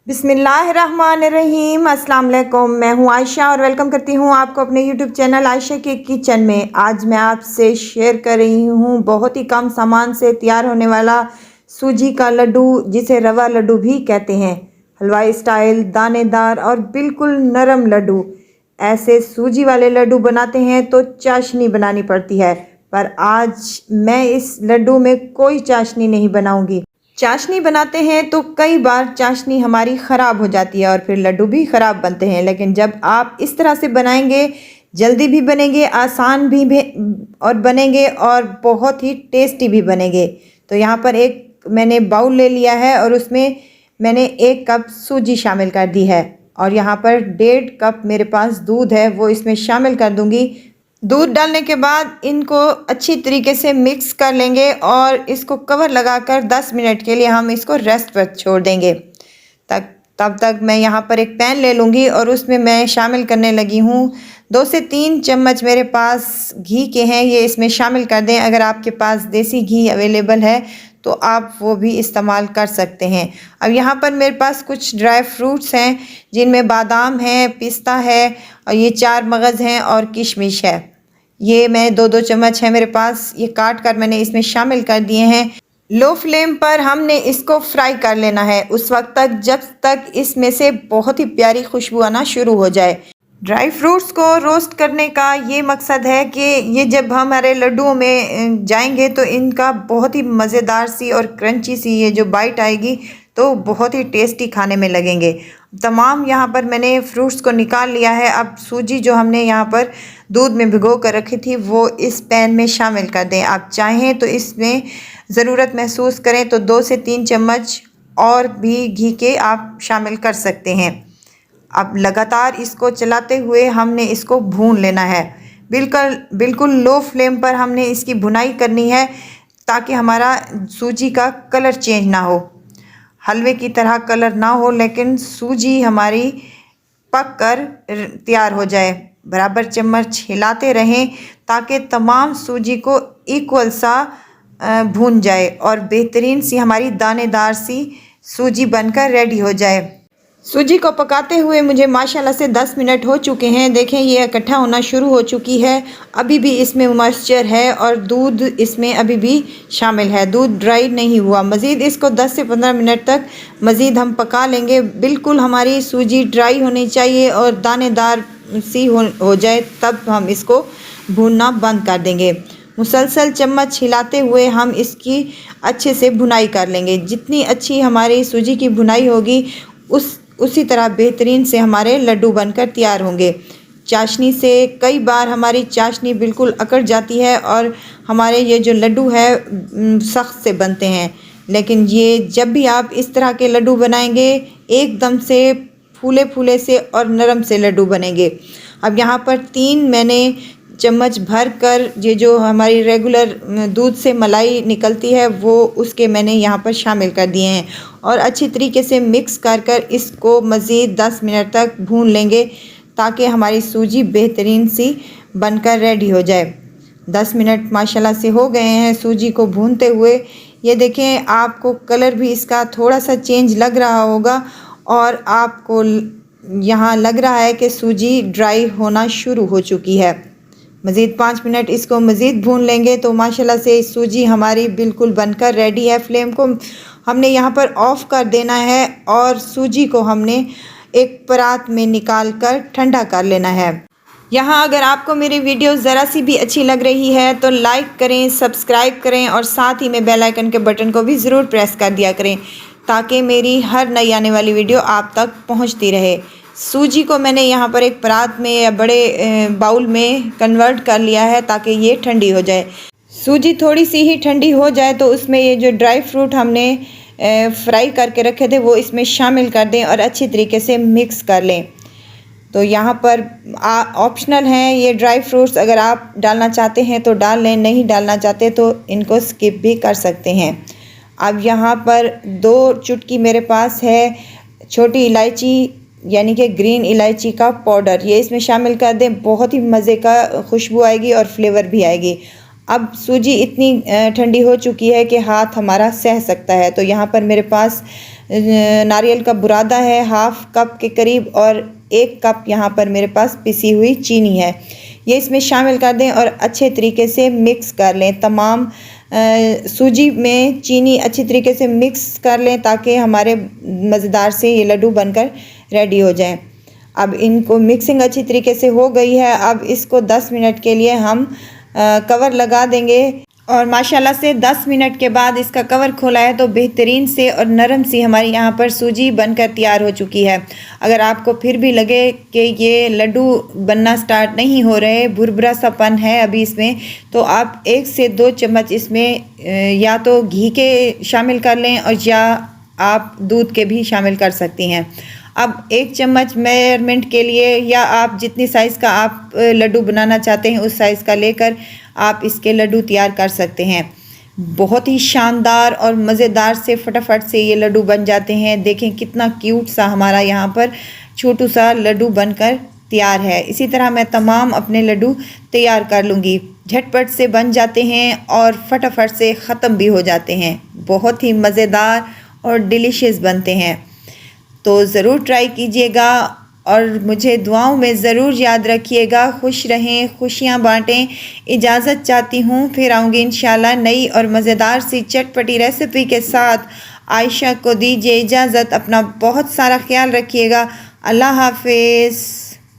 बिस्मिल्लाहिर्रहमानिर्रहीम। अस्सलाम वालेकुम। मैं हूं आयशा और वेलकम करती हूं आपको अपने यूट्यूब चैनल आयशा के किचन में। आज मैं आपसे शेयर कर रही हूं बहुत ही कम सामान से तैयार होने वाला सूजी का लड्डू, जिसे रवा लड्डू भी कहते हैं। हलवाई स्टाइल, दानेदार और बिल्कुल नरम लड्डू। ऐसे सूजी वाले लड्डू बनाते हैं तो चाशनी बनानी पड़ती है, पर आज मैं इस लड्डू में कोई चाशनी नहीं बनाऊंगी। चाशनी बनाते हैं तो कई बार चाशनी हमारी ख़राब हो जाती है और फिर लड्डू भी ख़राब बनते हैं, लेकिन जब आप इस तरह से बनाएंगे जल्दी भी बनेंगे, आसान भी और बनेंगे और बहुत ही टेस्टी भी बनेंगे। तो यहाँ पर एक मैंने बाउल ले लिया है और उसमें मैंने 1 कप सूजी शामिल कर दी है और यहाँ पर 1.5 कप मेरे पास दूध है, वो इसमें शामिल कर दूँगी। दूध डालने के बाद इनको अच्छी तरीके से मिक्स कर लेंगे और इसको कवर लगाकर 10 मिनट के लिए हम इसको रेस्ट पर छोड़ देंगे। तब तक मैं यहाँ पर एक पैन ले लूँगी और उसमें मैं शामिल करने लगी हूँ 2 से 3 चम्मच मेरे पास घी के हैं, ये इसमें शामिल कर दें। अगर आपके पास देसी घी अवेलेबल है तो आप वो भी इस्तेमाल कर सकते हैं। अब यहाँ पर मेरे पास कुछ ड्राई फ्रूट्स हैं, जिनमें बादाम है, पिस्ता है और ये 4 मगज़ हैं और किशमिश है। ये मैं 2-2 चम्मच है मेरे पास, ये काट कर मैंने इसमें शामिल कर दिए हैं। लो फ्लेम पर हमने इसको फ्राई कर लेना है उस वक्त तक जब तक इसमें से बहुत ही प्यारी खुशबू आना शुरू हो जाए। ड्राई फ्रूट्स को रोस्ट करने का ये मकसद है कि ये जब हमारे लड्डुओं में जाएंगे तो इनका बहुत ही मज़ेदार सी और क्रंची सी ये जो बाइट आएगी तो बहुत ही टेस्टी खाने में लगेंगे। तमाम यहाँ पर मैंने फ्रूट्स को निकाल लिया है। अब सूजी जो हमने यहाँ पर दूध में भिगो कर रखी थी वो इस पैन में शामिल कर दें। आप चाहें तो इसमें ज़रूरत महसूस करें तो 2 से 3 चम्मच और भी घी के आप शामिल कर सकते हैं। अब लगातार इसको चलाते हुए हमने इसको भून लेना है। बिल्कुल लो फ्लेम पर हमने इसकी भुनाई करनी है ताकि हमारा सूजी का कलर चेंज ना हो, हलवे की तरह कलर ना हो, लेकिन सूजी हमारी पक कर तैयार हो जाए। बराबर चम्मच हिलाते रहें ताकि तमाम सूजी को इक्वल सा भून जाए और बेहतरीन सी हमारी दानेदार सी सूजी बनकर रेडी हो जाए। सूजी को पकाते हुए मुझे माशाल्लाह से 10 मिनट हो चुके हैं। देखें ये इकट्ठा होना शुरू हो चुकी है, अभी भी इसमें मॉइस्चर है और दूध इसमें अभी भी शामिल है, दूध ड्राई नहीं हुआ। मज़ीद इसको 10 से 15 मिनट तक मज़ीद हम पका लेंगे। बिल्कुल हमारी सूजी ड्राई होनी चाहिए और दानेदार सी हो जाए, तब हम इसको भूनना बंद कर देंगे। मुसलसल चम्मच हिलाते हुए हम इसकी अच्छे से भुनाई कर लेंगे। जितनी अच्छी हमारी सूजी की भुनाई होगी उसी तरह बेहतरीन से हमारे लड्डू बनकर तैयार होंगे। चाशनी से कई बार हमारी चाशनी बिल्कुल अकड़ जाती है और हमारे ये जो लड्डू है सख्त से बनते हैं, लेकिन ये जब भी आप इस तरह के लड्डू बनाएंगे एकदम से फूले फूले से और नरम से लड्डू बनेंगे। अब यहाँ पर 3 मैंने चम्मच भर कर ये जो हमारी रेगुलर दूध से मलाई निकलती है वो उसके मैंने यहाँ पर शामिल कर दिए हैं और अच्छी तरीके से मिक्स कर इसको मज़ीद 10 मिनट तक भून लेंगे ताकि हमारी सूजी बेहतरीन सी बनकर रेडी हो जाए। 10 मिनट माशाल्लाह से हो गए हैं सूजी को भूनते हुए। ये देखें, आपको कलर भी इसका थोड़ा सा चेंज लग रहा होगा और आपको यहाँ लग रहा है कि सूजी ड्राई होना शुरू हो चुकी है। मज़ीद 5 मिनट इसको मज़ीद भून लेंगे तो माशाल्लाह से सूजी हमारी बिल्कुल बनकर रेडी है। फ्लेम को हमने यहाँ पर ऑफ़ कर देना है और सूजी को हमने एक परात में निकाल कर ठंडा कर लेना है। यहाँ अगर आपको मेरी वीडियो ज़रा सी भी अच्छी लग रही है तो लाइक करें, सब्सक्राइब करें और साथ ही में बेल आइकन के बटन को भी ज़रूर प्रेस कर दिया करें ताकि मेरी हर नई आने वाली वीडियो आप तक पहुँचती रहे। सूजी को मैंने यहाँ पर एक परात में या बड़े बाउल में कन्वर्ट कर लिया है ताकि ये ठंडी हो जाए। सूजी थोड़ी सी ही ठंडी हो जाए तो उसमें ये जो ड्राई फ्रूट हमने फ्राई करके रखे थे वो इसमें शामिल कर दें और अच्छी तरीके से मिक्स कर लें। तो यहाँ पर ऑप्शनल हैं ये ड्राई फ्रूट्स, अगर आप डालना चाहते हैं तो डाल लें, नहीं डालना चाहते तो इनको स्किप भी कर सकते हैं। अब यहाँ पर 2 चुटकी मेरे पास है छोटी इलायची यानी कि ग्रीन इलायची का पाउडर, ये इसमें शामिल कर दें। बहुत ही मज़े का खुशबू आएगी और फ्लेवर भी आएगी। अब सूजी इतनी ठंडी हो चुकी है कि हाथ हमारा सह सकता है। तो यहाँ पर मेरे पास नारियल का बुरादा है हाफ कप के करीब, और 1 कप यहाँ पर मेरे पास पिसी हुई चीनी है। ये इसमें शामिल कर दें और अच्छे तरीके से मिक्स कर लें। तमाम सूजी में चीनी अच्छी तरीके से मिक्स कर लें ताकि हमारे मज़ेदार से ये लड्डू बनकर रेडी हो जाएं। अब इनको मिक्सिंग अच्छी तरीके से हो गई है। अब इसको 10 मिनट के लिए हम कवर लगा देंगे, और माशाल्लाह से 10 मिनट के बाद इसका कवर खोला है तो बेहतरीन से और नरम सी हमारी यहाँ पर सूजी बनकर तैयार हो चुकी है। अगर आपको फिर भी लगे कि ये लड्डू बनना स्टार्ट नहीं हो रहे, भुरभुरा सापन है अभी इसमें, तो आप 1 से 2 चम्मच इसमें या तो घी के शामिल कर लें और या आप दूध के भी शामिल कर सकती हैं। अब 1 चम्मच मेजरमेंट के लिए, या आप जितनी साइज़ का आप लड्डू बनाना चाहते हैं उस साइज़ का लेकर आप इसके लड्डू तैयार कर सकते हैं। बहुत ही शानदार और मज़ेदार से फटाफट से ये लड्डू बन जाते हैं। देखें कितना क्यूट सा हमारा यहाँ पर छोटू सा लड्डू बनकर तैयार है। इसी तरह मैं तमाम अपने लड्डू तैयार कर लूँगी। झटपट से बन जाते हैं और फटाफट से ख़त्म भी हो जाते हैं। बहुत ही मज़ेदार और डिलीशियस बनते हैं। तो ज़रूर ट्राई कीजिएगा और मुझे दुआओं में ज़रूर याद रखिएगा। खुश रहें, खुशियाँ बांटें। इजाज़त चाहती हूँ, फिर आऊँगी इंशाल्लाह नई और मज़ेदार सी चटपटी रेसिपी के साथ। आयशा को दीजिए इजाज़त। अपना बहुत सारा ख्याल रखिएगा। अल्लाह हाफिज़।